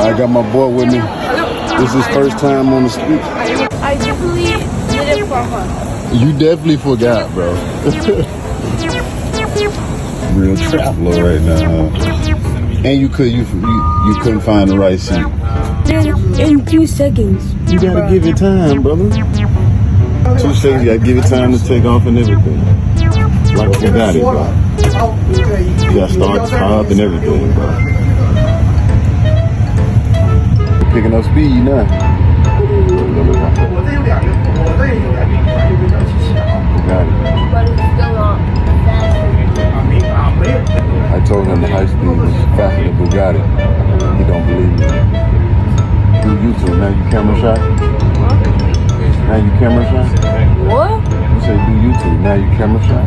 I got my boy with me. This is his first time on the street. I definitely did it for fun. You definitely forgot, bro. Real traveler right now. And you couldn't find the right seat. In 2 seconds. You gotta give it time, brother. 2 seconds, you gotta give it time to take off and everything. Like a Bugatti, bro. You gotta start the car up and everything, bro. You're picking up speed now. Bugatti. But it's still not faster. I told him the high speed was faster than Bugatti. He don't believe me. Do YouTube, now you camera shy? Now you camera shy? What? You say do YouTube, now you camera shy?